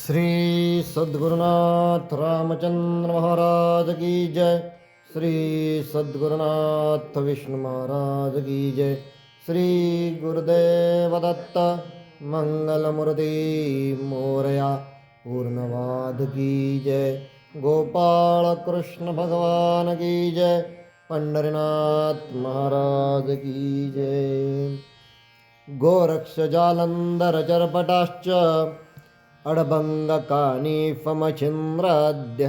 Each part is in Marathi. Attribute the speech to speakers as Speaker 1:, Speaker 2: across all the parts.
Speaker 1: श्री सद्गुरुनाथ रामचंद्र महाराज की जय। श्री सद्गुरुनाथ विष्णु महाराज की जय। श्री गुरुदेव दत्त मंगलमूर्ति मोरया पूर्णवाद की जय। गोपाल कृष्ण भगवान की जय। पंढरीनाथ महाराज की जय। गोरक्ष जालंधर चरपटाश्च अडभंगकानीफमचिन्द्राद्य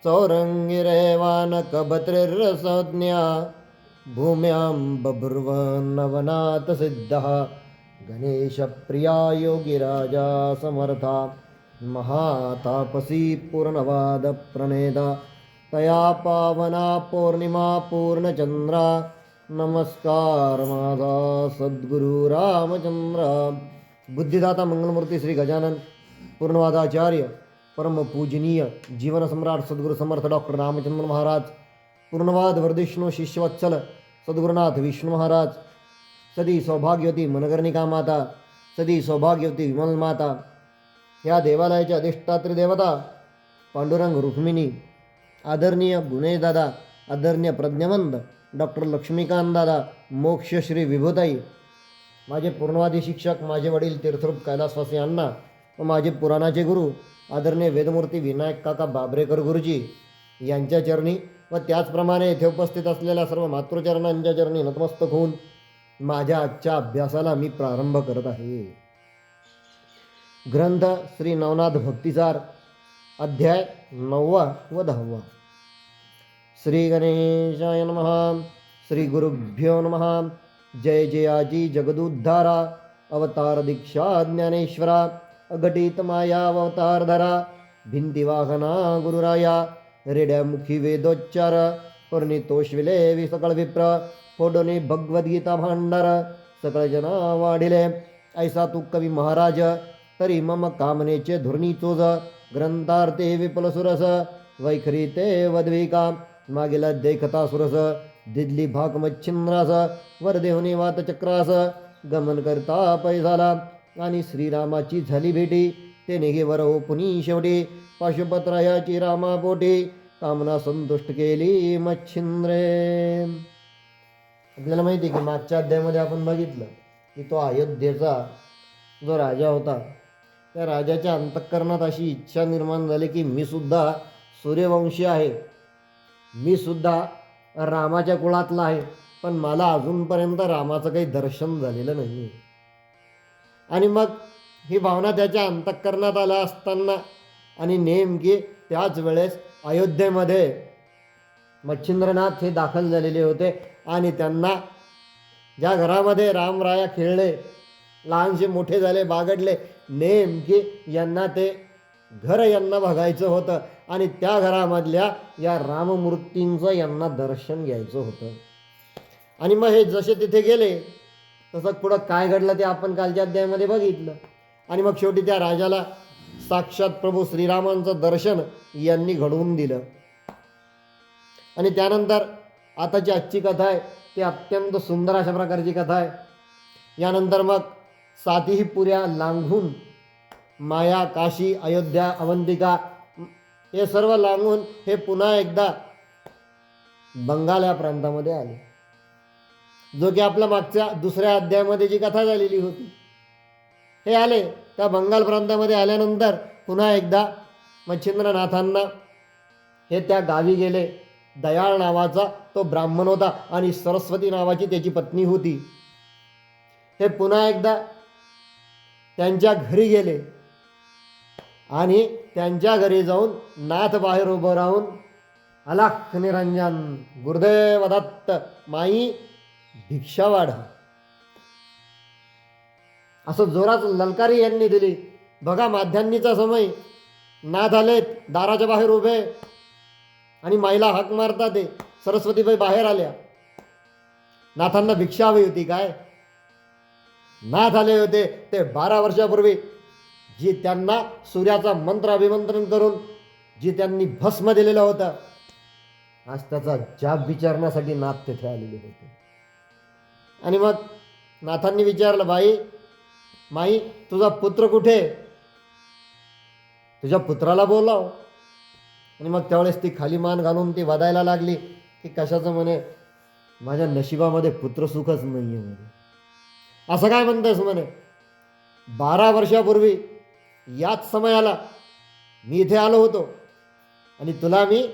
Speaker 1: चौरङ्गिरेवानकभद्रिर्संज्ञा भूम्यां बभ्रुवन्नवनाथसिद्धः गणेशप्रिया योगिराजा समर्था महातापसी पूर्णवादप्रणेता तया पावना पौर्णिमा पूर्णचंद्रा नमस्कार माझा सद्गुरु रामचंद्र। बुद्धिदाता मंगलमूर्ती श्री गजानन पूर्णवादाचार्य परम पूजनीय जीवन सम्राट सद्गुरु समर्थ डॉक्टर रामचंद्र महाराज, पूर्णवाद वर्धिष्णू शिष्यवत्सल सद्गुरुनाथ विष्णू महाराज, सदी सौभाग्यवती मनकर्णिका माता, सदी सौभाग्यवती विमल माता, या देवालयाच्या अधिष्ठात्री देवता पांडुरंग रुक्मिणी, आदरणीय गुणेशदादा, आदरणीय प्रज्ञावंत डॉक्टर लक्ष्मीकांत दादा, मोक्षश्री विभूताई, माझे पूर्णवादी शिक्षक, माझे वडील तीर्थरूप कैलासवासी अण्णा व माझे पुराणाचे गुरु आदरणीय वेदमूर्ती विनायक काका बाबरेकर गुरुजी यांच्या चरणी व त्याचप्रमाणे येथे उपस्थित असलेल्या सर्व मातृचरणांच्या चरणी नतमस्तक होऊन माझ्या आजच्या अभ्यासाला मी प्रारंभ करत आहे. ग्रंथ श्री नवनाथ भक्तिसार, अध्याय 9 व 10. श्री गणेशाय नमः. श्री गुरुभ्यो नमः. जय जयाजी जगदुद्धारा, अवतार दीक्षा ज्ञानेश्वरा, अघटित माया अवतारधरा, भिंतीवाहना गुरुराया, रेड्यामुखी वेदोच्चार, परिणितोषविले सकळ विप्र, फोडोनी भगवद्गीता भांडार, सकळ जना वाढिले, ऐसा तू कवी महाराज, तरी मम कामनेचे धुर्नी चोज, ग्रंथार्थे विपुल सुरस, वैखरी ते वद्विका, मागेला देखता सुरस, दिदली भाग मच्छिंद्रास, वरदेहुनी वातचक्रास, गमन करता पैसाला, आणि श्रीरामाची झाली भेटी, ते निघे वर पुनी शेवटी, पाशुपत्रायाची रामा पोटी, कामना संतुष्ट केली मच्छिंद्रे. आपल्याला माहिती आहे की मागच्या अध्यायामध्ये आपण बघितलं की तो अयोध्येचा जो राजा होता, त्या राजाच्या अंतःकरणात अशी इच्छा निर्माण झाली की मी सुद्धा सूर्यवंशी आहे, मी सुद्धा रामाच्या कुळातला आहे, पण मला अजूनपर्यंत रामाचं काही दर्शन झालेलं नाही. आणि मग ही भावना त्याच्या अंतःकरणात आल्या असताना आणि नेमकी त्याच वेळेस अयोध्येमध्ये मच्छिंद्रनाथ हे दाखल झालेले होते आणि त्यांना ज्या घरामध्ये रामराया खेळले, लहानसे मोठे झाले, बागडले, नेमकी यांना ते घर यांना बघायचं होतं आणि त्या घरामधल्या या राममूर्तींचं यांना दर्शन घ्यायचं होतं. आणि मग हे जसे तिथे गेले तसं पुढं काय घडलं ते आपण कालच्या अध्यायामध्ये बघितलं. आणि मग शेवटी त्या राजाला साक्षात प्रभू श्रीरामांचं दर्शन यांनी घडवून दिलं. आणि त्यानंतर आताची आजची कथा आहे ती अत्यंत सुंदर अशा प्रकारची कथा आहे. यानंतर मग 7ही पुऱ्या लांघून माया, काशी, अयोध्या, अवंतिका हे सर्व लांघून हे पुन्हा एकदा बंगाल या प्रांतामध्ये आले, जो की आपल्या मागच्या दुसऱ्या अध्यायामध्ये जी कथा झालेली होती. हे आले त्या बंगाल प्रांतामध्ये आल्यानंतर पुन्हा एकदा मच्छिंद्रनाथांना हे त्या गावी गेले. दयाळ नावाचा तो ब्राह्मण होता आणि सरस्वती नावाची त्याची पत्नी होती. हे पुन्हा एकदा त्यांच्या घरी गेले आणि त्यांच्या घरी जाऊन नाथ बाहेर उभं राहून अलख निरंजन गुरुदेव दत्त माई भिक्षा वाढा असं जोरात ललकारी यांनी दिली. बघा माध्यान्नीचा समय, नाथ आलेत दाराच्या बाहेर उभे आणि माईला हाक मारतात. ते सरस्वतीबाई बाहेर आल्या. नाथांना भिक्षा हवी होती काय? नाथ आले होते ते 12 वर्षापूर्वी, जी त्यांना सूर्याचा मंत्र अभिमंत्रण करून जी त्यांनी भस्म दिलेलं होतं, आज त्याचा जाब विचारण्यासाठी नाथ तेथे आलेले होते. आणि मग नाथांनी विचारलं, माई तुझा पुत्र कुठे? तुझ्या पुत्राला बोलाव. आणि मग त्यावेळेस ती खाली मान घालून ती वादायला लागली की कशाचं म्हणे, माझ्या नशिबामध्ये पुत्रसुखच नाही आहे म्हणे. असं काय म्हणतेस म्हणे, 12 वर्षापूर्वी याच समयाला मी इथे आलो होतो आणि तुला मी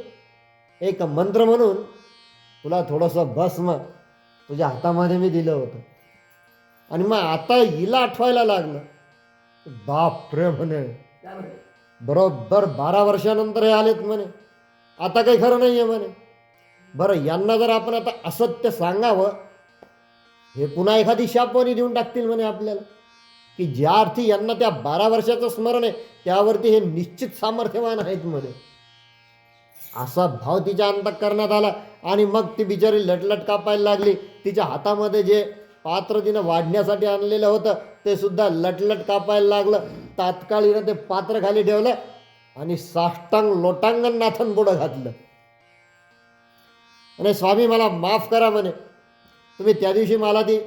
Speaker 1: एक मंत्र म्हणून तुला थोडंसं भस्म तुझ्या हातामध्ये मी दिलं होतं. आणि मग आता हिला आठवायला लागलं. बाप रे म्हणे, बरोबर 12 वर्षानंतर हे आलेत म्हणे, आता काही खरं नाही आहे म्हणे. बरं, यांना जर आपण आता असत्य सांगावं, हे पुन्हा एखादी शापवाणी देऊन टाकतील म्हणे आपल्याला, की ज्या अर्थी यांना त्या 12 वर्षाचं स्मरण आहे त्यावरती हे निश्चित सामर्थ्यवान आहेत म्हणे. असा भाव तिच्या अंतःकरणात आला. आणि मग ती बिचारी लटलट कापायला लागली. तिच्या हातामध्ये जे पात्र तिनं वाढण्यासाठी आणलेलं होतं ते सुद्धा लटलट कापायला लागलं. तात्काळीनं ते पात्र खाली ठेवलं आणि साष्टांग लोटांगण नाथन पुढं घातलं. आणि स्वामी मला माफ करा म्हणे, तुम्ही त्या दिवशी मला ती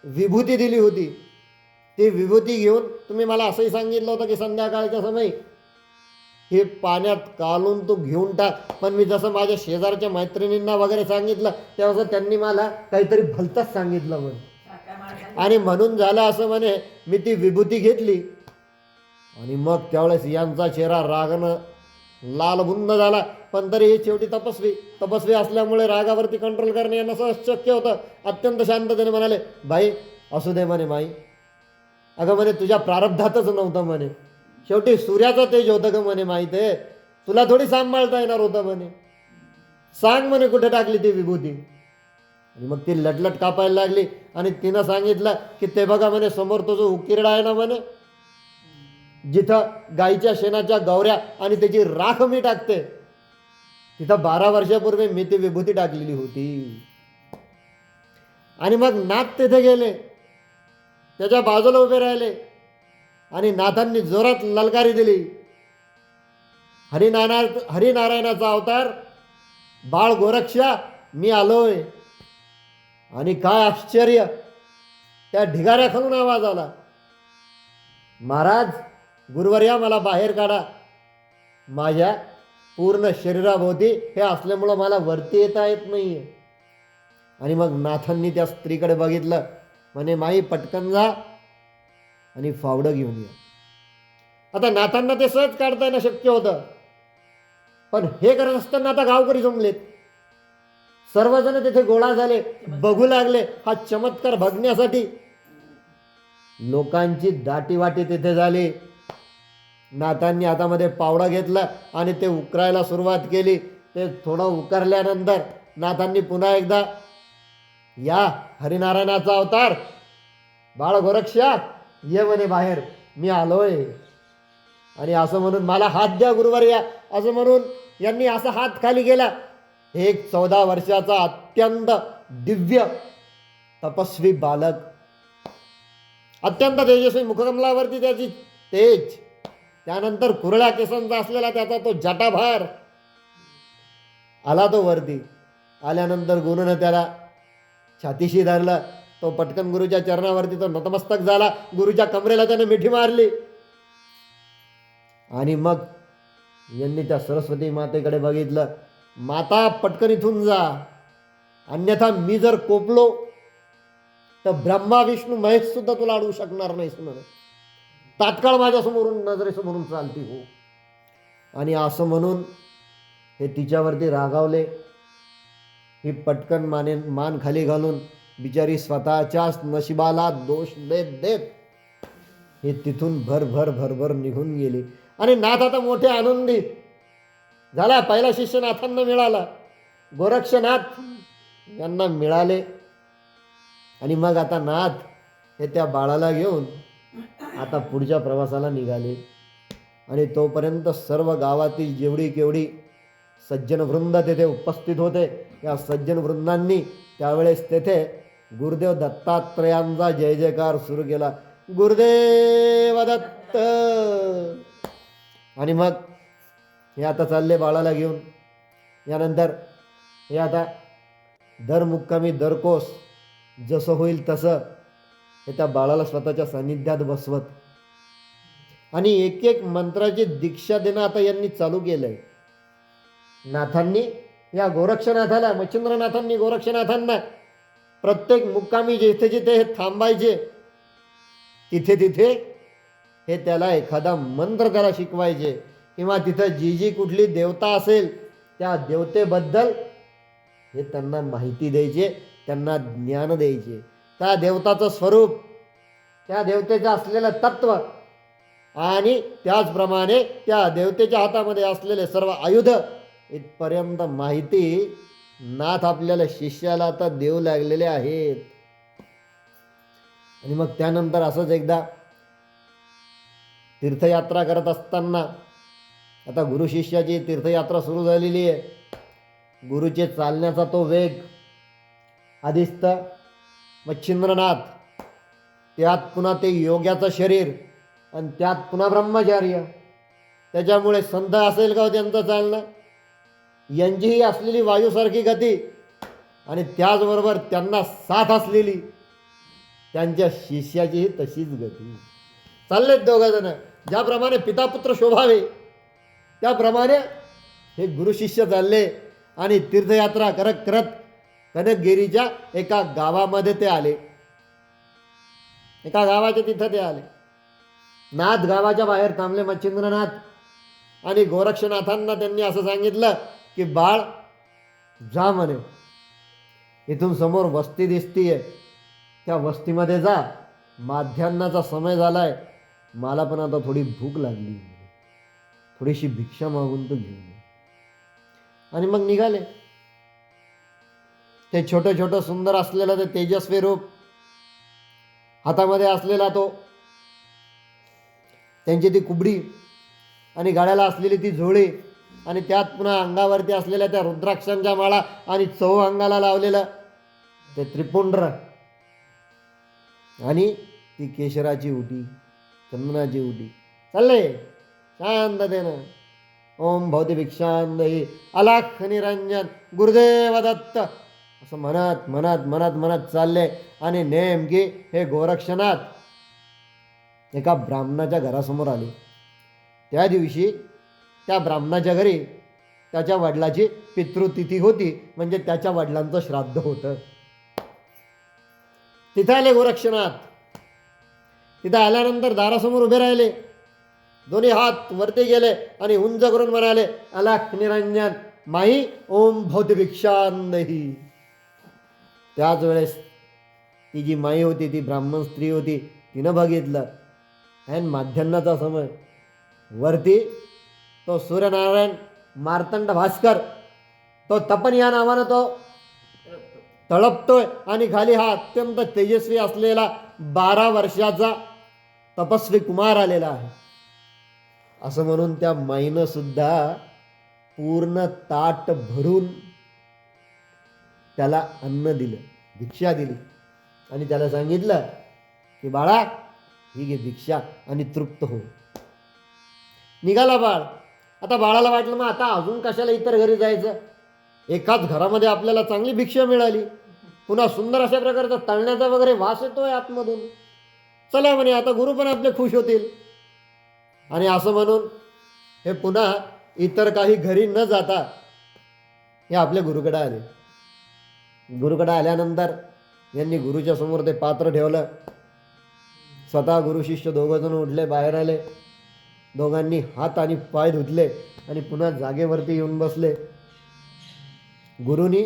Speaker 1: विभूती दिली होती, ती विभूती घेऊन तुम्ही मला असंही सांगितलं होतं की संध्याकाळच्या समयी हे पाण्यात कालून तू घेऊन टाक. पण मी जसं माझ्या शेजारच्या मैत्रिणींना वगैरे सांगितलं तेव्हा त्यांनी मला काहीतरी भलतंच सांगितलं म्हणे. आणि म्हणून झालं असं म्हणे, मी ती विभूती घेतली आणि मग त्यावेळेस यांचा चेहरा रागानं लालबुंद झाला. पण तरी हे शेवटी तपस्वी असल्यामुळे रागावरती कंट्रोल करणे यांना सहज शक्य होतं. अत्यंत शांततेने म्हणाले, बाई असू दे म्हणे माई, अगं म्हणे तुझ्या प्रारब्धातच नव्हतं म्हणे, शेवटी सूर्याचं तेज होतं ग म्हणे, माहीत आहे तुला थोडी सांभाळता येणार होतं म्हणे, सांग म्हणे कुठे टाकली ती विभूती. आणि मग ती लटलट कापायला लागली आणि तिनं सांगितलं की ते बघा म्हणे समोर तो जो उकिरडा आहे ना म्हणे, जिथं गाईच्या शेणाच्या गवऱ्या आणि त्याची राख मी टाकते, तिथं 12 वर्षापूर्वी मी ती विभूती टाकलेली होती. आणि मग नाथ तिथे गेले, त्याच्या बाजूला उभे राहिले आणि नाथांनी जोरात ललकारी दिली, हरिनारायणाचा अवतार बाळ गोरक्षा मी आलोय. आणि काय आश्चर्य, त्या ढिगाऱ्याखालून आवाज आला, महाराज गुरुवर्या मला बाहेर काढा, माझ्या पूर्ण शरीराभोवती हे असल्यामुळं मला वरती येता येत नाहीये. आणि मग नाथांनी त्या स्त्रीकडे बघितलं, म्हणे माई पटकन जा आणि फावडं घेऊन या. आता नाथांना ते सहज काढता येणं शक्य होतं, पण हे करत असताना आता गावकरी जमलेत, सर्वजण तिथे गोळा झाले, बघू लागले हा चमत्कार बघण्यासाठी. लोकांची दाटीवाटी तिथे झाली. नाथांनी हातामध्ये पावडा घेतला आणि ते उकरायला सुरुवात केली. ते थोडं उकरल्यानंतर नाथांनी पुन्हा एकदा, या हरिनारायणाचा अवतार बाळ गोरक्षा ये म्हणे बाहेर, मी आलोय. आणि असं म्हणून मला हात द्या गुरुवर्या, असं म्हणून यांनी असा हात खाली केला. एक 14 वर्षाचा अत्यंत दिव्य तपस्वी बालक, अत्यंत तेजस्वी, मुखकमलावरती त्याची तेज, त्यानंतर कुरळ्या केसांचा असलेला त्याचा तो जटाभार, आला तो वरती. आल्यानंतर गुरुनं त्याला छातीशी धरलं. तो पटकन गुरुच्या चरणावरती तो नतमस्तक झाला. गुरुच्या कमरेला त्याने मिठी मारली. आणि मग यांनी त्या सरस्वती मातेकडे बघितलं, माता पटकन इथून जा, अन्यथा मी जर कोपलो तर ब्रह्मा विष्णू महेश सुद्धा तुला अडवू शकणार नाही म्हणून तात्काळ माझ्यासमोरून नजरेसमोरून चालती हो. आणि असं म्हणून हे तिच्यावरती रागावले. ही पटकन मान खाली घालून बिचारी स्वतःच्याच नशिबाला दोष देत देत हे तिथून भरभर निघून गेली. आणि नाथ आता मोठे आनंदी झाला. पहिला शिष्य नाथांना मिळाला, गोरक्षनाथ यांना मिळाले. आणि मग आता नाथ हे त्या बाळाला घेऊन आता पुढच्या प्रवासाला निघाले. आणि तोपर्यंत सर्व गावातील जेवढी केवढी सज्जन वृंद तेथे उपस्थित होते, या सज्जन वृंदांनी त्यावेळेस तेथे गुरुदेव दत्तात्रयांचा जय जयकार सुरू केला, गुरुदेव दत्त. आणि मग हे आता चालले बाळाला घेऊन. यानंतर हे आता दर मुक्कामी दरकोस जसं होईल तसं हे त्या बाळाला स्वतःच्या सानिध्यात बसवत. आणि एक एक मंत्राची दीक्षा देणं आता यांनी चालू केलंय. नाथांनी या गोरक्षनाथाला, मच्छिंद्रनाथांनी गोरक्षनाथांना प्रत्येक मुक्कामी जिथे जिथे हे थांबायचे तिथे तिथे हे त्याला एखादा मंत्र त्याला शिकवायचे, किंवा तिथं जी जी कुठली देवता असेल त्या देवतेबद्दल हे त्यांना माहिती द्यायचे, त्यांना ज्ञान द्यायचे. त्या देवताचं स्वरूप, त्या देवतेचं असलेलं तत्त्व आणि त्याचप्रमाणे त्या देवतेच्या हातामध्ये असलेले सर्व आयुध इथपर्यंत माहिती नाथ आपल्याला शिष्याला आता देऊ लागलेले आहेत. आणि मग त्यानंतर असंच एकदा तीर्थयात्रा करत असताना, आता गुरु शिष्याची तीर्थयात्रा सुरू झालेली आहे. गुरुचे चालण्याचा तो वेग, आधीच तर मच्छिंद्रनाथ, त्यात पुन्हा ते योग्याचं शरीर आणि त्यात पुन्हा ब्रह्मचार्य, त्याच्यामुळे संत असेल का त्यांचं चालणं, यांचीही असलेली वायूसारखी गती आणि त्याचबरोबर त्यांना साथ असलेली त्यांच्या शिष्याचीही तशीच गती. चाललेत दोघंजण, ज्याप्रमाणे पितापुत्र शोभावे त्याप्रमाणे हे गुरु शिष्य चालले. आणि तीर्थयात्रा करत करत कनकगिरीच्या एका गावामध्ये ते आले. एका गावाच्या तिथं ते आले. नाथ गावाच्या बाहेर थांबले मच्छिंद्रनाथ, आणि गोरक्षनाथांना त्यांनी असं सांगितलं की बाळ जा म्हणे, इथून समोर वस्ती दिसतीये, त्या वस्तीमध्ये जा, माध्यान्नाचा समय झालाय, मला पण आता थोडी भूक लागली, थोडीशी भिक्षा मागून तो घेऊन ये. आणि मग निघाले. ते छोटं छोटं सुंदर असलेलं ते तेजस्वी रूप, हातामध्ये असलेला तो त्यांची ती कुबडी आणि गाड्याला असलेली ती झोळी, आणि त्यात पुन्हा अंगावरती असलेल्या त्या रुद्राक्षांच्या माळा आणि चहू अंगाला लावलेलं ते त्रिपुंड्र, आणि ती केशराची उटी, चंदनाची उटी, चालले शांततेनं. ओम भौतिभिक्षांदही अलाख निरंजन गुरुदेव दत्त असं म्हणत म्हणत म्हणत म्हणत चालले. आणि नेमके हे गोरक्षनाथ एका ब्राह्मणाच्या घरासमोर आले. त्या दिवशी त्या ब्राह्मणाच्या घरी त्याच्या वडिलाची पितृतिथी होती, म्हणजे त्याच्या वडिलांचं श्राद्ध होतं. तिथे आले गोरक्षनाथ. तिथं आल्यानंतर दारासमोर उभे राहिले, दोन्ही हात वरती गेले आणि उंच करून म्हणाले, अलाख निरंजन माई ओम भौतिभिक्षांदही. त्याच वेळेस ती जी माई होती, ती ब्राह्मण स्त्री होती, तिनं बघितलं आणि माध्यान्नाचा समय, वरती तो सूर्यनारायण मार्तंड भास्कर, तो तपन या नावानं तो तळपतोय, आणि खाली हा अत्यंत तेजस्वी असलेला 12 वर्षाचा तपस्वी कुमार आलेला आहे. असं म्हणून त्या माईनं सुद्धा पूर्ण ताट भरून त्याला अन्न दिलं, भिक्षा दिली, आणि त्याला सांगितलं की बाळा ही घे भिक्षा आणि तृप्त हो. निघाला बाळ. आता बाळाला वाटलं मग आता अजून कशाला इतर घरी जायचं, एकाच घरामध्ये आपल्याला चांगली भिक्षा मिळाली, पुन्हा सुंदर अशा प्रकारचा तळण्याचा वगैरे वास येतोय आतमधून, चला म्हणे आता गुरु पण आपले खुश होतील. आणि असं म्हणून हे पुन्हा इतर काही घरी न जाता हे आपल्या गुरुकडे आले. गुरुकडे आल्यानंतर यांनी गुरुच्या समोर ते पात्र ठेवलं. स्वतः गुरु शिष्य दोघंजण उठले, बाहेर आले, दोघांनी हात आणि पाय धुतले आणि पुन्हा जागेवरती येऊन बसले. गुरुनी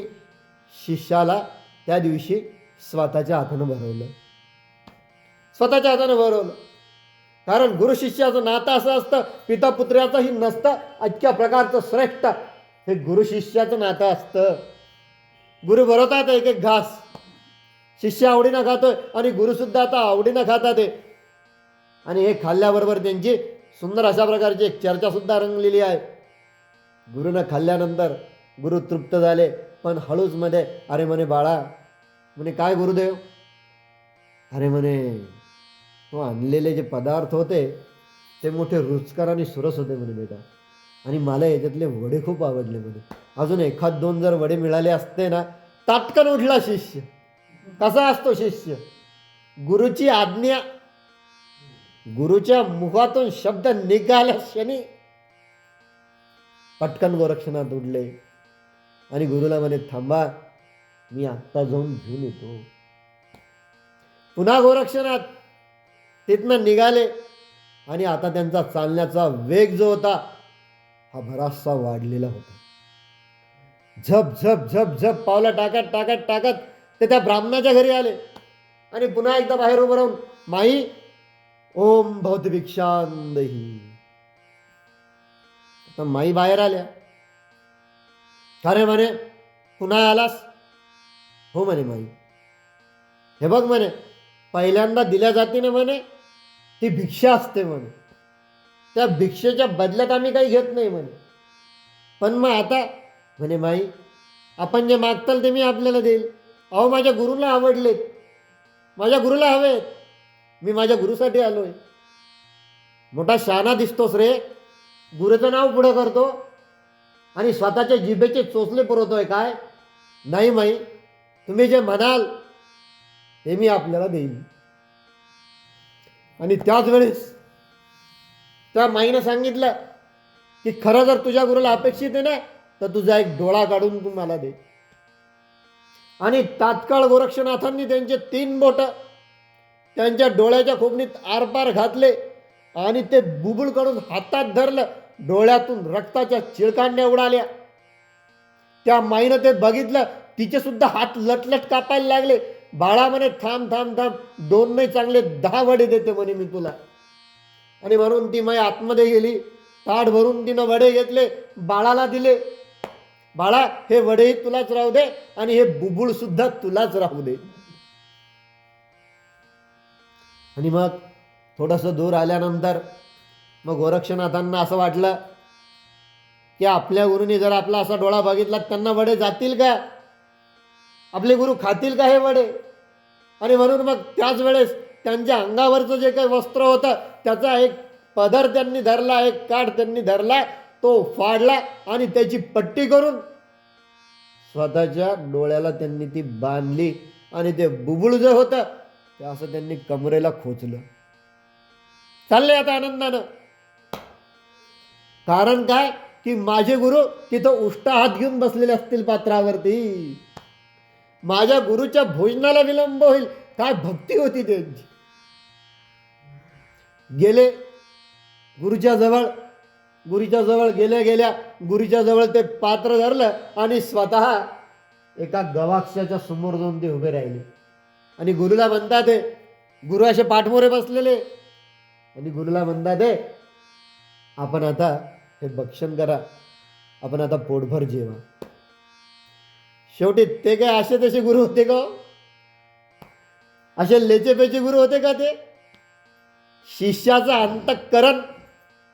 Speaker 1: शिष्याला त्या दिवशी स्वतःच्या हातानं भरवलं, स्वतःच्या हातानं भरवलं. कारण गुरु शिष्याचं नातं असं असतं, पिता पुत्र्याचंही नसतं. इतक्या प्रकारचं श्रेष्ठ हे गुरु शिष्याचं नातं असतं. गुरु भरवतात एक एक घास, शिष्य आवडीनं खातोय आणि गुरुसुद्धा आता आवडीनं खातात ते. आणि हे खाल्ल्याबरोबर त्यांची सुंदर अशा प्रकारची एक चर्चासुद्धा रंगलेली आहे. गुरुनं खाल्ल्यानंतर गुरु तृप्त झाले, पण हळूच मध्ये अरे म्हणे बाळा, म्हणे काय गुरुदेव, अरे म्हणे तो आणलेले जे पदार्थ होते ते मोठे रुचकर आणि सुरस होते म्हणे बेटा, आणि मला याच्यातले वडे खूप आवडले म्हणे. अजून एखाद दोन जर वडे मिळाले असते ना. ताटकन उठला शिष्य. कसा असतो शिष्य, गुरुची आज्ञा गुरुच्या मुखातून शब्द निघाल्या क्षणी पटकन गोरक्षनाथ उठले आणि गुरुला म्हणे, थांबा, मी आत्ता जाऊन घेऊन येतो. पुन्हा गोरक्षनाथ तिथनं निघाले आणि आता त्यांचा चालण्याचा वेग जो होता हा बराचसा वाढलेला होता. झप झप झप झप पावलं टाकत टाकत टाकत ते त्या ब्राह्मणाच्या घरी आले आणि पुन्हा एकदा बाहेर उभं राहून, माई, ओम भवती भिक्षांदेही. आता माई बाहेर आल्या. अरे म्हणे, पुन्हा आलास? हो म्हणे माई. हे बघ म्हणे, पहिल्यांदा दिल्या जाते ना म्हणे, ती भिक्षा असते म्हणे. त्या भिक्षेच्या बदल्यात आम्ही काही घेत नाही म्हणे. पण मग आता म्हणे, माई, आपण जे मागताल ते मी आपल्याला देईल. अहो, माझ्या गुरुला आवडलेत, माझ्या गुरुला हवेत, मी माझ्या गुरुसाठी आलोय. मोठा शहाणा दिसतोस रे, गुरुचं नाव पुढं करतो आणि स्वतःच्या जिभेचे चोचले पुरवतोय काय? नाही माई, तुम्ही जे म्हणाल ते मी आपल्याला देईन. आणि त्याच वेळेस त्या माईनं सांगितलं की खरं जर तुझ्या गुरुला अपेक्षित आहे ना, तर तुझा एक डोळा काढून तू मला दे. आणि तात्काळ गोरक्षनाथांनी त्यांचे 3 बोट त्यांच्या डोळ्याच्या खोबणीत आरपार घातले आणि ते बुबुळ काढून हातात धरलं. डोळ्यातून रक्ताच्या चिळकांड्या उडाल्या. त्या माईनं ते बघितलं, तिचे सुद्धा हात लटलट कापायला लागले. बाळा म्हणे, थांब थांब थांब, 2 नाही चांगले 10 वडे देते म्हणे मी तुला. आणि म्हणून ती माई आतमध्ये गेली. ताट भरून तिनं वडे घेतले, बाळाला दिले. बाळा, हे वडेही तुलाच राहू दे आणि हे बुबुळ सुद्धा तुलाच राहू दे. आणि मग थोडंसं दूर आल्यानंतर मग गोरक्षनाथांना असं वाटलं की आपल्या गुरुनी जर आपला असा डोळा बघितला, त्यांना वडे जातील का? आपले गुरु खातील का हे वडे? आणि म्हणून मग त्याच वेळेस त्यांच्या अंगावरचं जे काही वस्त्र होतं त्याचा एक पदर त्यांनी धरला, एक काठ त्यांनी धरला, तो फाडला आणि त्याची पट्टी करून स्वतःच्या डोळ्याला त्यांनी ती बांधली आणि ते बुबुळ जे होतं ते असं त्यांनी कमरेला खोचलं. चालले आता आनंदानं. कारण काय की माझे गुरु तिथं उष्टा हात घेऊन बसलेले असतील पात्रावरती. माझ्या गुरुच्या भोजनाला विलंब होईल, काय भक्ती होती त्यांची. गेले गुरुच्या जवळ गेल्या गेल्या गुरुच्या जवळ ते पात्र धरलं आणि स्वतः एका गवाक्षाच्या समोर जाऊन ते उभे राहिले. आणि गुरुला म्हणतात, गुरु असे पाठमोरे बसलेले, आणि गुरुला म्हणतात, आपण आता हे भक्षण करा, आपण आता पोटभर जेवा. शेवटी ते काय असे तसे गुरु होते का? असे लेचेपेचे गुरु होते का ते? शिष्याचं अंतःकरण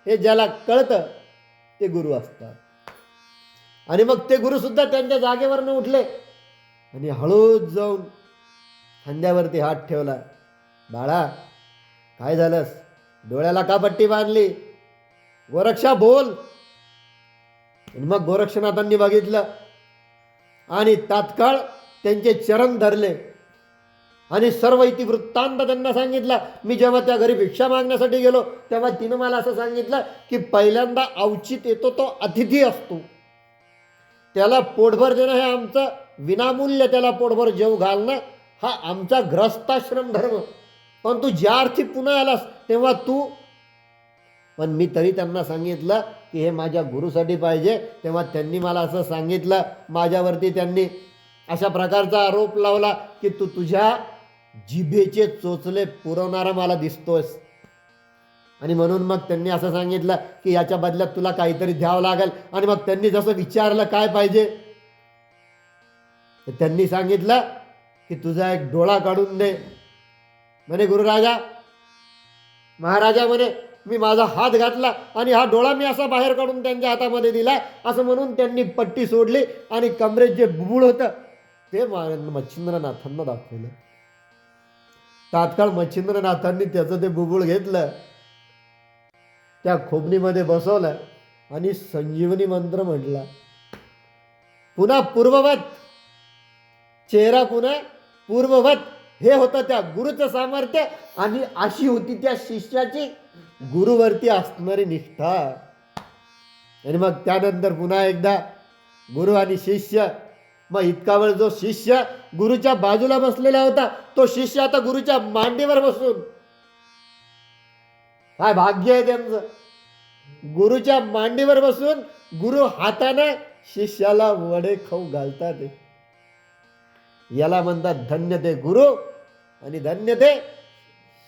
Speaker 1: हे ज्याला कळतं ते गुरु असतात. आणि मग ते गुरु सुद्धा त्यांच्या जागेवरनं उठले आणि हळूच जाऊन खांद्यावरती हात ठेवला. बाळा, काय झालंस? डोळ्याला का पट्टी बांधली? गोरक्षा, बोल. आणि मग गोरक्षनाथांनी बघितलं आणि तात्काळ त्यांचे चरण धरले आणि सर्व इतिवृत्तांत त्यांना सांगितला. मी जेव्हा त्या घरी भिक्षा मागण्यासाठी गेलो तेव्हा तिनं मला असं सांगितलं की पहिल्यांदा अवचित येतो तो अतिथी असतो, त्याला पोटभर देणं हे आमचं विनामूल्य, त्याला पोटभर जेव घालणं हा आमचा ग्रस्ताश्रम धर्म. पण तू ज्या अर्थी पुन्हा आलास तेव्हा तू, पण मी तरी त्यांना सांगितलं की हे माझ्या गुरुसाठी पाहिजे. तेव्हा त्यांनी मला असं सांगितलं, माझ्यावरती त्यांनी अशा प्रकारचा आरोप लावला की तू तुझ्या जिभेचे चोचले पुरवणारा मला दिसतोस. आणि म्हणून मग त्यांनी असं सांगितलं की याच्या बदल्यात तुला काहीतरी द्यावं लागेल. आणि मग त्यांनी जसं विचारलं काय पाहिजे, तर त्यांनी सांगितलं की तुझा एक डोळा काढून दे. म्हणे, गुरुराजा, महाराजा म्हणे, मी माझा हात घातला आणि हा डोळा मी असा बाहेर काढून त्यांच्या हातामध्ये दिला. असं म्हणून त्यांनी पट्टी सोडली आणि कमरेत जे बुबुळ होतं ते मच्छिंद्रनाथांना दाखवलं. तात्काळ मच्छिंद्रनाथांनी त्याचं ते बुबुळ घेतलं, त्या खोबणीमध्ये बसवलं आणि संजीवनी मंत्र म्हटला. पुन्हा पूर्ववत, चेहरा पुन्हा पूर्ववत हे होतं त्या गुरुचं सामर्थ्य आणि अशी होती त्या शिष्याची गुरुवरती असणारी निष्ठा. आणि मग त्यानंतर पुन्हा एकदा गुरु आणि शिष्य. मग इतका वेळ जो शिष्य गुरुच्या बाजूला बसलेला होता तो शिष्य आता गुरुच्या मांडीवर बसून, काय भाग्य आहे त्यांचं, गुरुच्या मांडीवर बसून गुरु हाताने शिष्याला वडे खाऊ घालतात. याला म्हणतात धन्य ते गुरु आणि धन्य ते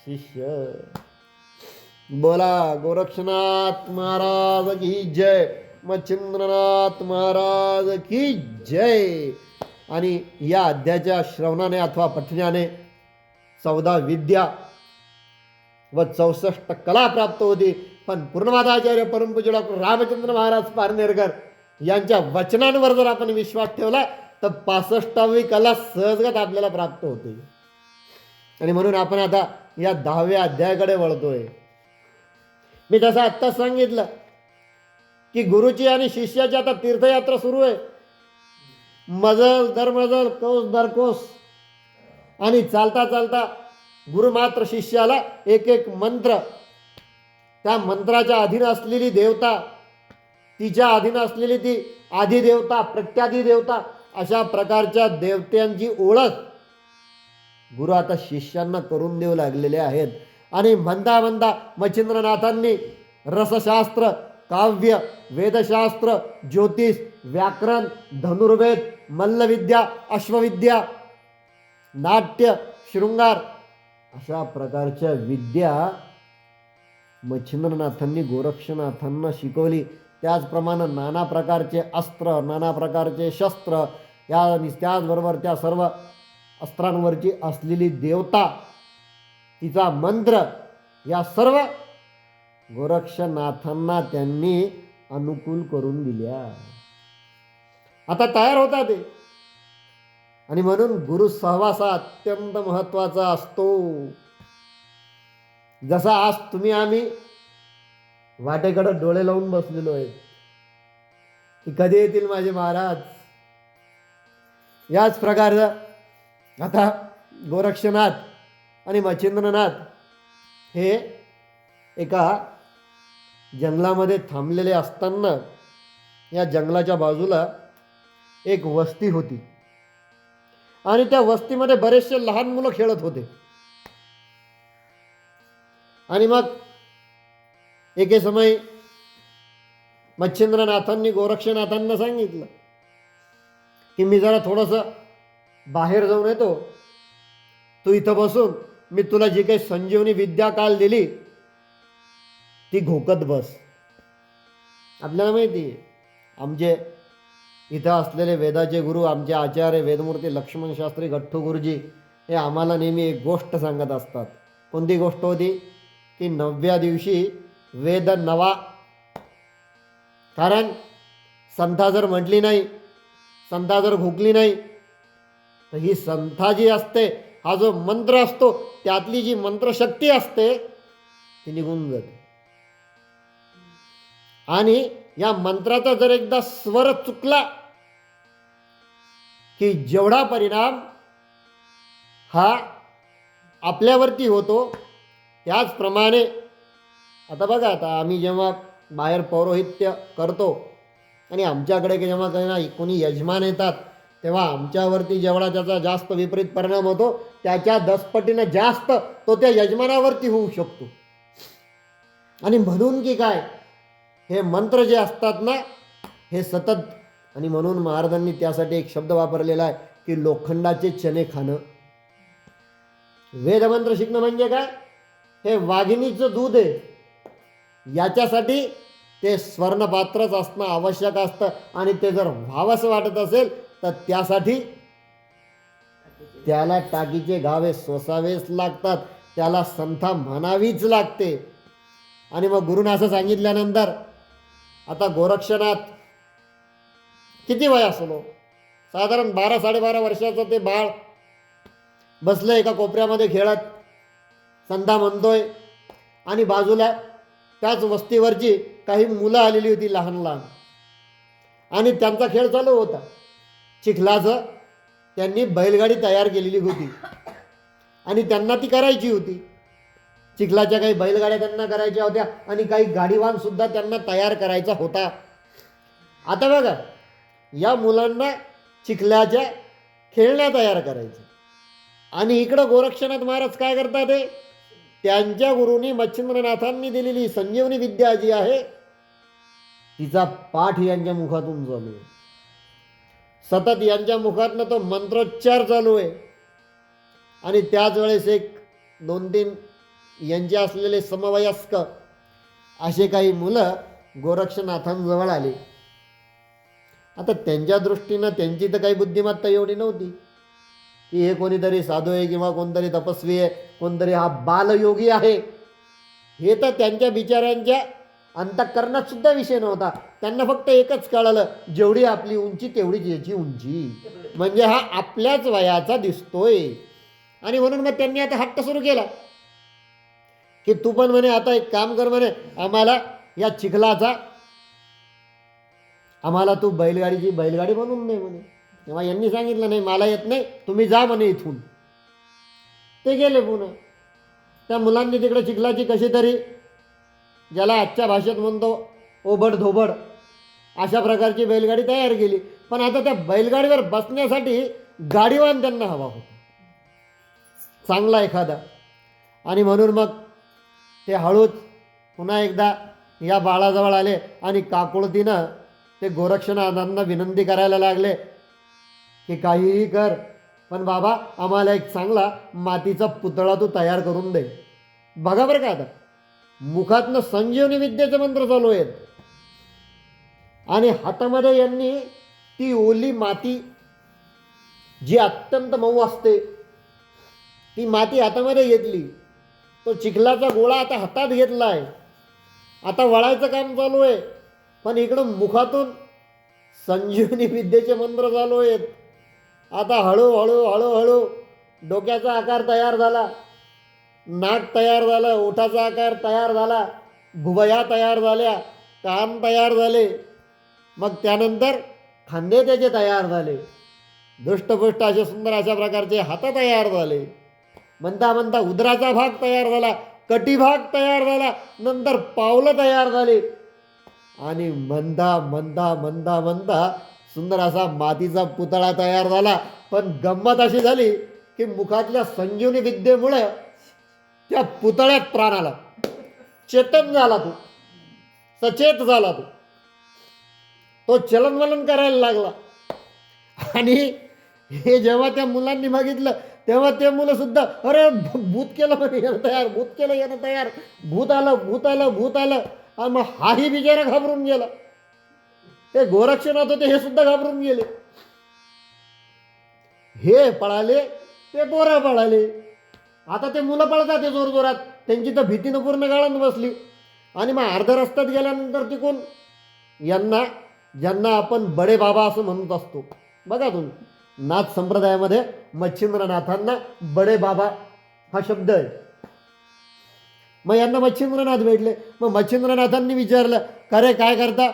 Speaker 1: शिष्य. बोला गोरक्षनाथ महाराज की जय, मच्छिंद्रनाथ महाराज की जय. आणि या अध्यायाच्या श्रवणाने अथवा पठण्याने 14 विद्या व 64 कला प्राप्त होती. पण पूर्णमादाचार्य परमपूज्य डॉक्टर रामचंद्र महाराज पारनेरकर यांच्या वचनांवर जर आपण विश्वास ठेवला तर 65वी कला सहजगत आपल्याला प्राप्त होते. आणि म्हणून आपण आता या 10व्या अध्यायाकडे वळतोय. मी जसं आत्ताच सांगितलं की गुरुची आणि शिष्याची आता तीर्थयात्रा सुरू आहे. मजल दर मजल, कोस दर कोस. आणि चालता चालता गुरु मात्र शिष्याला एक एक मंत्र, त्या मंत्राच्या अधीन असलेली देवता, तिच्या अधीन असलेली ती आदिदेवता, प्रत्यादिदेवता, अशा प्रकारच्या देवतांची ओळख गुरु आता शिष्यांना करून देऊ लागलेले आहेत. आणि म्हणता म्हणता मच्छिंद्रनाथांनी रसशास्त्र, काव्य, वेदशास्त्र, ज्योतिष, व्याकरण, धनुर्वेद, मल्लविद्या, अश्वविद्या, नाट्य, शृंगार अशा प्रकारच्या विद्या मच्छिंद्रनाथांनी गोरक्षनाथांना शिकवली. त्याचप्रमाणे नाना प्रकारचे अस्त्र, नाना प्रकारचे शस्त्र, त्याचबरोबर त्या सर्व अस्त्रांवरची असलेली देवता, तिचा मंत्र, या सर्व गोरक्षनाथांना त्यांनी अनुकूल करून दिल्या. आता तयार होता ते. आणि म्हणून गुरु सहवासा अत्यंत महत्वाचा असतो. जसा आज तुम्ही आम्ही वाटेकडे डोळे लावून बसलेलो आहे की कधी येतील माझे महाराज, याच प्रकारचं आता गोरक्षनाथ आणि मच्छिंद्रनाथ हे एका जंगलामध्ये थांबलेले असताना या जंगलाच्या बाजूला एक वस्ती होती. आणि त्या वस्तीमध्ये बरेचसे लहान मुलं खेळत होते. आणि मग एके समय मच्छिंद्रनाथांनी गोरक्षनाथांना सांगितलं की मी जरा थोडंसं बाहेर जाऊन येतो, तू इथं बसून मी तुला जी काही संजीवनी विद्या काल दिली ती घोकत बस. आपल्याला माहिती आहे आमचे इथं असलेले वेदाचे गुरु, आमचे आचार्य वेदमूर्ती लक्ष्मण शास्त्री गठ्ठू गुरुजी हे आम्हाला नेहमी एक गोष्ट सांगत असतात. कोणती गोष्ट होती की 9व्या दिवशी वेद नवा. कारण संथा जर म्हटली नाही, संथा जर घोकली नाही तर ही संथा जी असते, हा जो मंत्र असतो त्यातली जी मंत्रशक्ती असते ती निघून जाते. आणि या मंत्राचा जर एकदा स्वर चुकला की जेवढा परिणाम हा आपल्यावरती होतो, त्याचप्रमाणे आता बघा, आता आम्ही जेव्हा बाहेर पौरोहित्य करतो आणि आमच्याकडे जेव्हा कोणी यजमान येतात तेव्हा आमच्यावरती जेवढा त्याचा जास्त विपरीत परिणाम होतो त्याच्या 10 पटीने जास्त तो त्या यजमानावरती होऊ शकतो. आणि म्हणून की काय, हे मंत्र जे असतात ना हे सतत, आणि म्हणून महाराजांनी त्यासाठी एक शब्द वापरलेला आहे की लोखंडाचे चणे खाणं. वेदमंत्र शिकणं म्हणजे काय, हे वाघिणीचं दूध आहे, याच्यासाठी ते स्वर्णपात्रच असणं आवश्यक असतं. आणि ते जर व्हावंसं वाटत असेल तर त्यासाठी त्याला टाकीचे घावे सोसावेच लागतात, त्याला संथा म्हणावीच लागते. आणि मग गुरुनं असं सांगितल्यानंतर आता गोरक्षनाथ किती वय असलो, साधारण 12-12.5 वर्षाचं ते बाळ बसलं एका कोपऱ्यामध्ये खेळत, संधा म्हणतोय. आणि बाजूला त्याच वस्तीवरची काही मुलं आलेली होती लहान लहान, आणि त्यांचा खेळ चालू होता चिखलाचं. त्यांनी बैलगाडी तयार केलेली होती आणि त्यांना ती करायची होती. चिखलाच्या काही बैलगाड्या त्यांना करायच्या होत्या आणि काही गाडीवान सुद्धा त्यांना तयार करायचा होता. आता बघा, या मुलांना चिखलाच्या खेळण्या तयार करायच्या आणि इकडं गोरक्षनाथ महाराज काय करतात, ते त्यांच्या गुरुनी मच्छिंद्रनाथांनी दिलेली संजीवनी विद्या जी आहे तिचा पाठ यांच्या मुखातून चालू आहे. सतत यांच्या मुखातनं तो मंत्रोच्चार चालू आहे. आणि त्याच वेळेस एक 2-3 यांचे असलेले समवयस्क असे काही मुलं गोरक्षनाथांजवळ आले. आता त्यांच्या दृष्टीनं त्यांची तर काही बुद्धिमत्ता एवढी नव्हती की हे कोणीतरी साधू आहे किंवा कोणतरी तपस्वी आहे, कोणतरी हा बालयोगी आहे. हे तर त्यांच्या बिचाऱ्यांच्या अंतःकरणात सुद्धा विषय नव्हता. त्यांना फक्त एकच कळालं, जेवढी आपली उंची तेवढीच याची उंची, म्हणजे हा आपल्याच वयाचा दिसतोय. आणि म्हणून मग त्यांनी आता हट्ट सुरू केला की तू पण म्हणे आता एक काम कर म्हणे, आम्हाला या चिखलाचा आम्हाला तू बैलगाडी बनवून दे म्हणे. तेव्हा यांनी सांगितलं नाही, मला येत नाही, तुम्ही जा म्हणे इथून. ते गेले पुन्हा. त्या मुलांनी तिकडे चिखलाची कशी तरी, ज्याला आजच्या भाषेत म्हणतो ओबड धोबड, अशा प्रकारची बैलगाडी तयार केली. पण आता त्या बैलगाडीवर बसण्यासाठी गाडीवान त्यांना हवा होता, चांगला एखादा. आणि म्हणून मग ते हळूच पुन्हा एकदा या बाळाजवळ आले आणि काकुळतीनं ते गोरक्षनाथांना विनंती करायला लागले की काहीही कर, पण बाबा आम्हाला एक चांगला मातीचा पुतळा तू तयार करून दे. बघा बरं का, आता मुखातनं संजीवनी विद्येचे मंत्र चालू आहेत आणि हातामध्ये यांनी ती ओली माती जी अत्यंत मऊ असते ती माती हातामध्ये घेतली. तो चिखलाचा गोळा आता हातात घेतला आहे. आता वळायचं काम चालू आहे, पण इकडं मुखातून संजीवनी विद्येचे मंत्र चालू आहेत. आता हळूहळू हळूहळू डोक्याचा आकार तयार झाला, नाक तयार झालं, ओठाचा आकार तयार झाला, भुवया तयार झाल्या, कान तयार झाले, मग त्यानंतर खांदे त्याचे तयार झाले, दृष्टपुष्ट असे सुंदर अशा प्रकारचे हात तयार झाले. म्हणता म्हणता उदराचा भाग तयार झाला, कटिभाग तयार झाला, नंतर पावलं तयार झाले आणि म्हणता म्हणता म्हणता म्हणता सुंदर असा मातीचा पुतळा तयार झाला. पण गंमत अशी झाली की मुखातल्या संजीवनी विद्येमुळे त्या पुतळ्यात प्राण आला, चेतन झाला, तो सचेत झाला, तो चलनवलन करायला लागला. आणि हे जेव्हा त्या मुलांनी बघितलं तेव्हा ते मुलं सुद्धा, अरे भूत केलं म्हणे यानं तयार, भूत केलं यानं तयार, भूत आलं भूत आलं भूत आलं. आणि मग हाही बिचारा घाबरून गेला. ते गोरक्षनाथ होते हे सुद्धा घाबरून गेले. हे पळाले, ते पोरं पळाले. आता ते मुलं पळतात ते जोरजोरात, त्यांची तर भीतीनं पूर्ण गाळण बसली. आणि मग अर्ध्या रस्त्यात गेल्यानंतर तिकून यांना, ज्यांना आपण बडे बाबा असं म्हणत असतो, बघा तुम्ही नाथ संप्रदायामध्ये मच्छिंद्रनाथांना बडे बाबा हा शब्द आहे. मग यांना मच्छिंद्रनाथ भेटले. मग मच्छिंद्रनाथांनी विचारलं, का रे काय करता,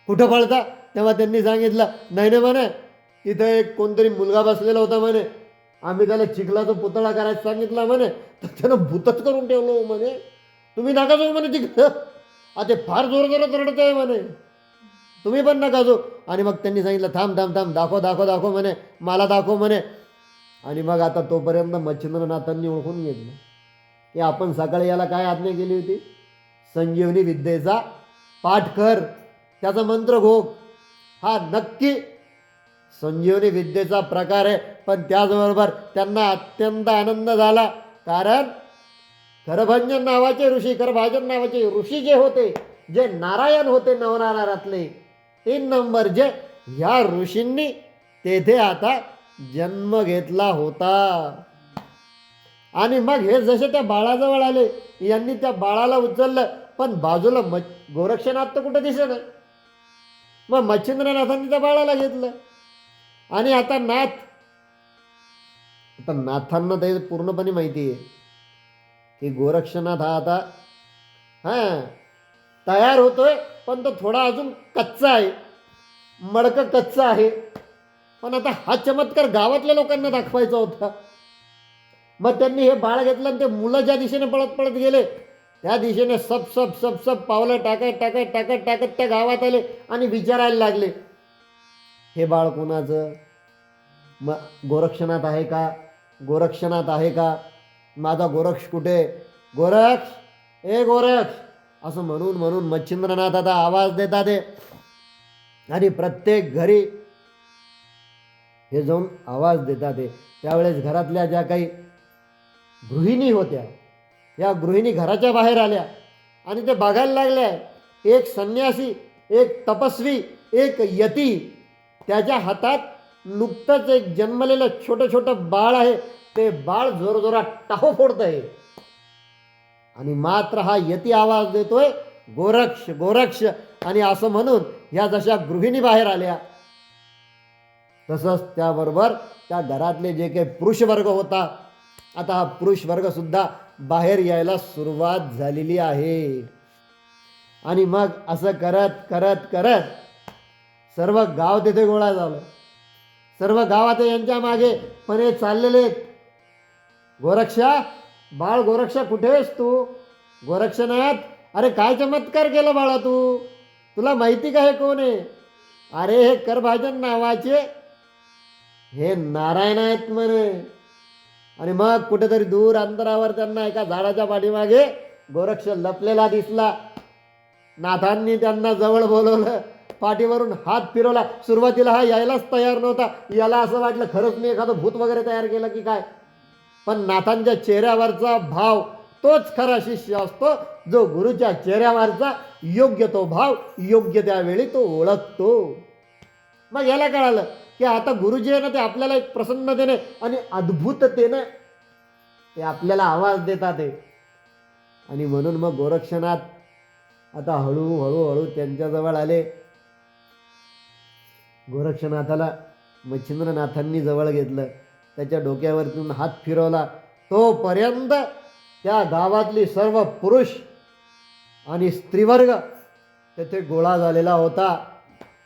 Speaker 1: कुठं पळता? तेव्हा त्यांनी सांगितलं, नाही नाही म्हणे, तिथं एक कोणतरी मुलगा बसलेला होता म्हणे, आम्ही त्याला चिखलाचा पुतळा करायला सांगितला म्हणे, तर त्यानं भूतच करून ठेवलं म्हणे, तुम्ही नका जाऊ म्हणे तिकडं, आता फार जोरजोरात रडत आहे म्हणे, तुम्ही पण नका जाऊ. आणि मग त्यांनी सांगितलं, थांब थांब थांब, दाखव दाखव दाखव म्हणे, मला दाखव म्हणे. आणि मग आता तोपर्यंत मच्छिंद्रनाथांनी ओळखून घेतलं की आपण सकाळी याला काय आज्ञा केली होती, संजीवनी विद्येचा पाठ कर, त्याचा मंत्र घोक. हा नक्की संजीवनी विद्येचा प्रकार आहे. पण त्याचबरोबर त्यांना अत्यंत आनंद झाला, कारण करभंजन नावाचे ऋषी, करभाजन नावाचे ऋषी जे होते, जे नारायण होते नवनारायणातले 3 नंबर, जे ह्या ऋषींनी तेथे आता जन्म घेतला होता. आणि मग हे जसे त्या बाळाजवळ आले, यांनी त्या बाळाला उचललं, पण बाजूला गोरक्षनाथ तर कुठं दिसेना. मग मच्छिंद्रनाथांनी त्या बाळाला घेतलं. आणि आता नाथांना ते पूर्णपणे माहिती आहे की गोरक्षनाथ हा आता तयार होतोय, पण तो थोडा अजून कच्चा आहे, मडकं कच्चा आहे. पण आता हा चमत्कार गावातल्या लोकांना दाखवायचा होता. मग त्यांनी हे बाळ घेतलं आणि ते मुलं ज्या दिशेने पळत पळत गेले त्या दिशेने सप सप सप सप पावलं टाकत टाकत टाकत टाकत त्या गावात आले आणि विचारायला लागले, हे बाळ कोणाचं? मग गोरक्षनाथ आहे का? गोरक्षनाथ आहे का? माझा गोरक्ष कुठे? गोरक्ष, ए गोरक्ष, असं म्हणून म्हणून मच्छिंद्रनाथ आता आवाज देतात आहे. आणि प्रत्येक घरी हे जाऊन आवाज देतात आहे. त्यावेळेस घरातल्या ज्या काही गृहिणी होत्या या गृहिणी घराच्या बाहेर आल्या आणि ते बघायला लागल्या, एक संन्यासी, एक तपस्वी, एक यती, त्याच्या हातात नुकतंच एक जन्मलेलं छोटं छोटं बाळ आहे. ते बाळ जोरजोरात टाहो फोडत आहे आणि मात्र हा यती आवाज देतोय, गोरक्ष गोरक्ष. आणि असं म्हणून ह्या जशा गृहिणी बाहेर आल्या तसंच त्याबरोबर त्या घरातले जे काही पुरुष वर्ग होता, आता हा पुरुष वर्ग सुद्धा बाहेर यायला सुरुवात झालेली आहे. आणि मग असं करत करत करत सर्व गाव तिथे गोळा झालं. सर्व गाव आता यांच्या मागे पण हे चाललेले आहेत. गोरक्षा, बाळ गोरक्षा, कुठे आहेस तू? गोरक्षनाथ, अरे काय चमत्कार केला बाळा तू? तुला माहिती का हे कोण आहे? अरे हे करभाजन नावाचे हे नारायण आहेत म्हणे. आणि मग कुठेतरी दूर अंतरावर त्यांना एका झाडाच्या पाठीमागे गोरक्ष लपलेला दिसला. नाथांनी त्यांना जवळ बोलवलं, पाठीवरून हात फिरवला. सुरुवातीला हा यायलाच तयार नव्हता. याला असं वाटलं खरंच मी एखादं भूत वगैरे तयार केलं की काय. पण नाथांच्या चेहऱ्यावरचा भाव तोच खरा शिष्य असतो, जो गुरुच्या चेहऱ्यावरचा योग्य तो भाव योग्य त्यावेळी तो ओळखतो. मग याला कळालं की आता गुरुजी आहे ना, ते आपल्याला एक प्रसन्नतेने आणि अद्भुततेने ते आपल्याला आवाज देतात आहे. आणि म्हणून मग गोरक्षनाथ आता हळूहळू हळू त्यांच्याजवळ आले. गोरक्षनाथाला मच्छिंद्रनाथांनी जवळ घेतलं, त्याच्या डोक्यावरतून हात फिरवला. तोपर्यंत त्या गावातली सर्व पुरुष आणि स्त्रीवर्ग तेथे गोळा झालेला होता.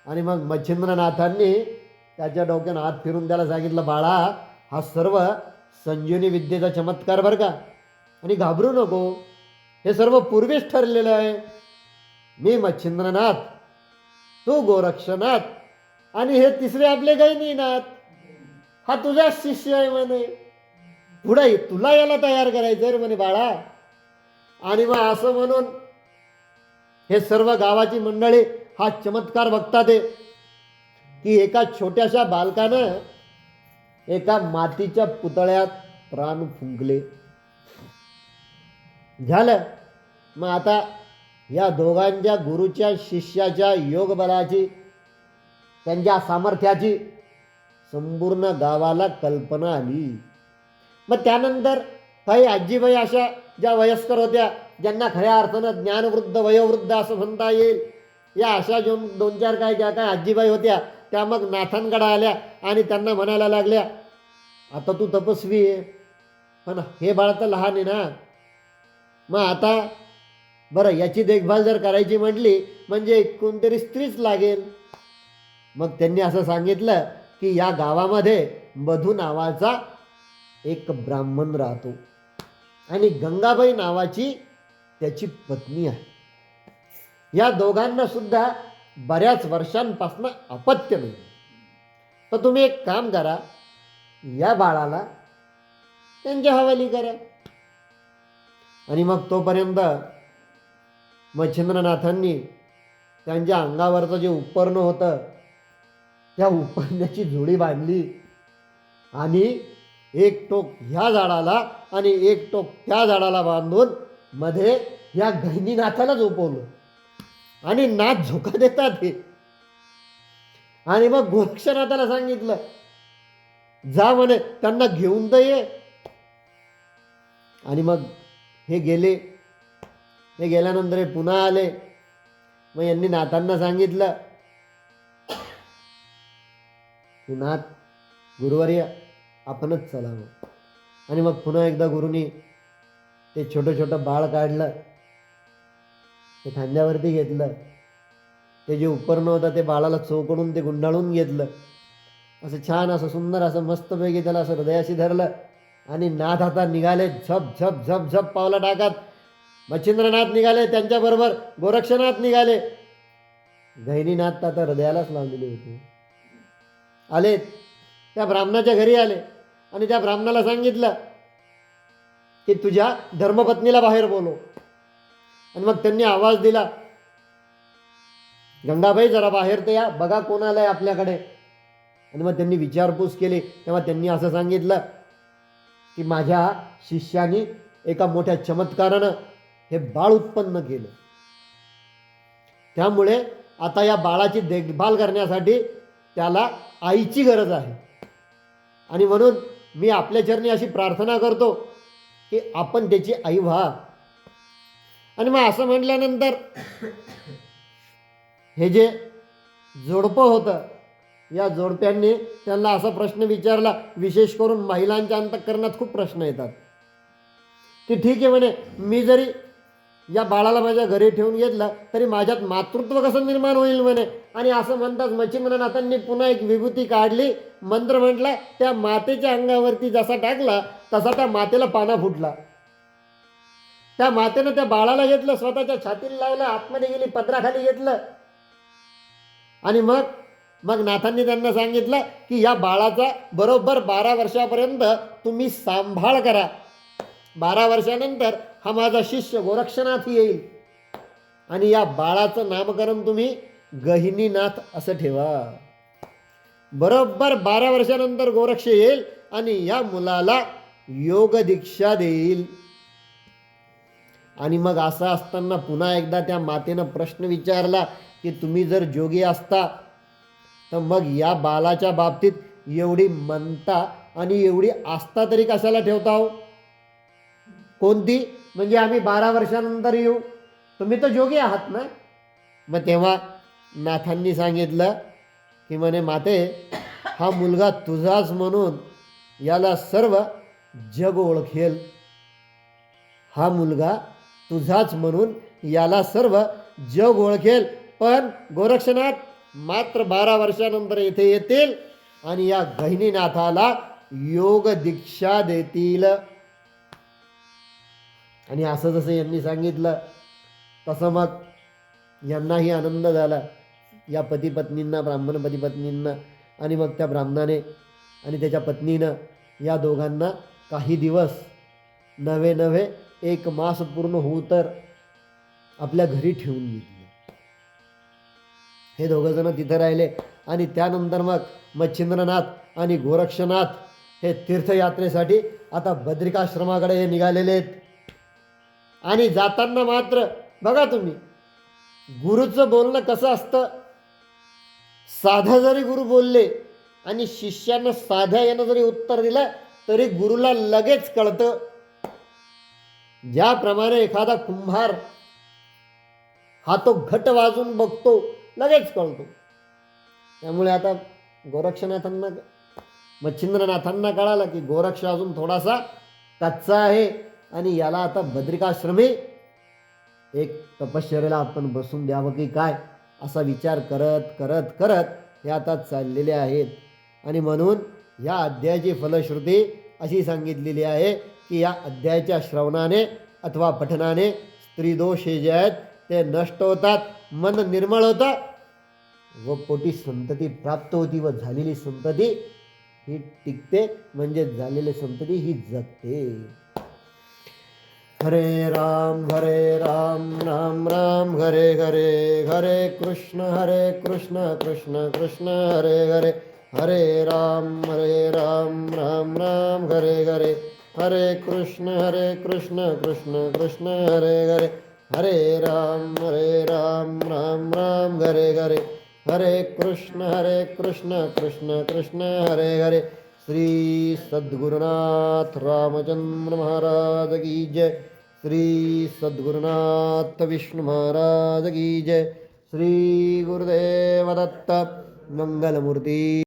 Speaker 1: आणि मग मच्छिंद्रनाथांनी त्याच्या डोक्यानं हात फिरून त्याला सांगितलं, बाळा, हा सर्व संजीवनी विद्येचा चमत्कार बरं का, आणि घाबरू नको, हे सर्व पूर्वीच ठरलेलं आहे. मी मच्छिंद्रनाथ, तू गोरक्षनाथ, आणि हे तिसरे आपले गैनीनाथ, हा तुझा शिष्य आहे म्हणे. पुढे तुला याला तयार करायचं रे म्हणे बाळा. आणि मग असं म्हणून हे सर्व गावाची मंडळी हा चमत्कार बघतात आहे की एका छोट्याशा बालकानं एका मातीच्या पुतळ्यात प्राण फुंकले. झालं. मग आता या दोघांच्या गुरुच्या शिष्याच्या योगबलाची, त्यांच्या सामर्थ्याची संपूर्ण गावाला कल्पना आली. मग त्यानंतर काही आजीबाई अशा ज्या वयस्कर होत्या, ज्यांना खऱ्या अर्थानं ज्ञानवृद्ध वयोवृद्ध असं म्हणता येईल, या अशा दोन चार काय ज्या काय आजीबाई होत्या, त्या मग नाथांकडे आल्या आणि त्यांना म्हणायला लागल्या, आता तू तपस्वी आहे, पण हे बाळ तर लहान आहे ना, मग आता बरं याची देखभाल जर करायची म्हटली म्हणजे कोणतरी स्त्रीच लागेल. मग त्यांनी असं सांगितलं की या गावामध्ये मधू नावाचा एक ब्राह्मण राहतो आणि गंगाबाई नावाची त्याची पत्नी आहे. या दोघांना सुद्धा बऱ्याच वर्षांपासून अपत्य नाही. तर तुम्ही एक काम करा, या बाळाला त्यांच्या हवाली करा. आणि मग तोपर्यंत मच्छिंद्रनाथांनी त्यांच्या अंगावरचं जे उपरणं होतं त्या उपरण्याची झोळी बांधली आणि एक टोक ह्या झाडाला आणि एक टोक त्या झाडाला बांधून मध्ये या गहिनीनाथाला झोपवलं. आणि नाथ झोका देतात हे. आणि मग गोरक्षनाथाला सांगितलं, जा म्हणे त्यांना घेऊन तर ये. आणि मग हे गेले. हे गेल्यानंतर हे पुन्हा आले. मग यांनी नाथांना सांगितलं की नाथ, गुरुवर्य, आपणच चलावं. आणि मग पुन्हा एकदा गुरुनी ते छोटं छोटं बाळ काढलं, ते खांद्यावरती घेतलं, ते जे उपरणं होतं ते बाळाला चोकडून ते गुंडाळून घेतलं, असं छान असं सुंदर असं मस्तपैकी त्याला असं हृदयाशी धरलं आणि नाथ आता निघाले झप झप झप झप पावलं टाकत. मच्छिंद्रनाथ निघाले, त्यांच्याबरोबर गोरक्षनाथ निघाले. गहिनीनाथ तर आता हृदयालाच लावलेले होते. आले, त्या ब्राह्मणाच्या घरी आले आणि त्या ब्राह्मणाला सांगितलं की तुझ्या धर्मपत्नीला बाहेर बोलव. आणि मग त्यांनी आवाज दिला, गंगाबाई जरा बाहेर तर या, बघा कोण आलंय आपल्याकडे. आणि मग त्यांनी विचारपूस केली. तेव्हा त्यांनी असं सांगितलं की माझ्या शिष्यानी एका मोठ्या चमत्कारानं हे बाळ उत्पन्न केलं. त्यामुळे आता या बाळाची देखभाल करण्यासाठी त्याला आईची गरज आहे. आणि म्हणून मी आपल्या चरणी अशी प्रार्थना करतो की आपण त्याची आई व्हा. आणि मग असं म्हटल्यानंतर हे जे जोडपं होतं, या जोडप्यांनी त्यांना असा प्रश्न विचारला. विशेष करून महिलांच्या अंतःकरणात खूप प्रश्न येतात की ठीक आहे म्हणे, मी जरी या बाळाला माझ्या घरी ठेवून घेतलं तरी माझ्यात मातृत्व कसं निर्माण होईल म्हणे. आणि असं म्हणतात मच्छिंद्रनाथांनी पुन्हा एक विभूती काढली, मंत्र म्हटला, त्या मातेच्या अंगावरती जसा टाकला तसा त्या मातेला पाना फुटला. त्या मातेनं त्या बाळाला घेतलं, स्वतःच्या छातीला लावलं, आतमध्ये गेली, पदराखाली घेतलं. आणि मग नाथांनी त्यांना सांगितलं की या बाळाचा बरोबर 12 वर्षापर्यंत तुम्ही सांभाळ करा. 12 वर्षानंतर हा माझा शिष्य गोरक्षनाथ येईल आणि या बाळाचं नामकरण तुम्ही गहिनीनाथ असं ठेवा. बरोबर 12 वर्षानंतर गोरक्ष येईल आणि या मुलाला योग दीक्षा देईल. आणि मग असं असताना पुन्हा एकदा त्या मातेनं प्रश्न विचारला की तुम्ही जर जोगी असता तर मग या बालाच्या बाबतीत एवढी मनता आणि एवढी आस्था तरी कशाला ठेवता हो? कोणती? म्हणजे आम्ही 12 वर्षानंतर येऊ, तुम्ही तर जोगी आहात ना. मग तेव्हा नाथांनी सांगितलं की म्हणे माते, हा मुलगा तुझाच म्हणून याला सर्व जग ओळखेल. हा मुलगा तुझाच म्हणून याला सर्व जग ओळखेल. पण गोरक्षनाथ मात्र 12 वर्षानंतर इथे येतील आणि या गहिनीनाथाला योग दीक्षा देतील. आणि असं जसं यांनी सांगितलं तसं मग यांनाही आनंद झाला, या पतीपत्नींना, ब्राह्मण पतीपत्नींना. आणि मग त्या ब्राह्मणाने आणि त्याच्या पत्नीनं या दोघांना काही दिवस नवे 1 मास पूर्ण होऊ तर आपल्या घरी ठेवून घेतले. हे दोघंजणं तिथं राहिले. आणि त्यानंतर मग मच्छिंद्रनाथ आणि गोरक्षनाथ हे तीर्थयात्रेसाठी आता बद्रिकाश्रमाकडे हे निघालेले आहेत. आणि जाताना मात्र बघा तुम्ही, गुरुचं बोलणं कसं असतं. साधं जरी गुरु बोलले आणि शिष्यानं साध्या यानं जरी उत्तर दिलं तरी गुरुला लगेच कळतं. ज्याप्रमाणे एखादा कुंभार हा तो घट वाजून बघतो, लगेच कळतो. त्यामुळे आता गोरक्षनाथांना, मच्छिंद्रनाथांना कळालं की गोरक्ष अजून थोडासा कच्चा आहे आणि याला आता बद्रिकाश्रमी एक तपश्चर्याला आपण बसून द्यावं की काय, असा विचार करत करत करत हे आता चाललेले आहेत. आणि म्हणून या अध्यायाची फलश्रुती अशी सांगितलेली आहे की या अध्यायाच्या श्रवणाने अथवा पठनाने स्त्रीदोष हे जे आहेत ते नष्ट होतात, मन निर्मळ होतं व पोटी संतती प्राप्त होती व झालेली संतती ही टिकते, म्हणजे झालेली संतती ही जगते. हरे राम राम राम हरे हरे, हरे कृष्ण कृष्ण कृष्ण हरे हरे, हरे राम राम राम हरे हरे, हरे कृष्ण कृष्ण कृष्ण हरे हरे, हरे राम राम राम हरे हरे, हरे कृष्ण कृष्ण कृष्ण हरे हरे. श्री सद्गुरुनाथ रामचंद्र महाराज की जय. श्री सद्गुरुनाथ विष्णु महाराज की जय. श्री गुरुदेव दत्त मंगलमूर्ती.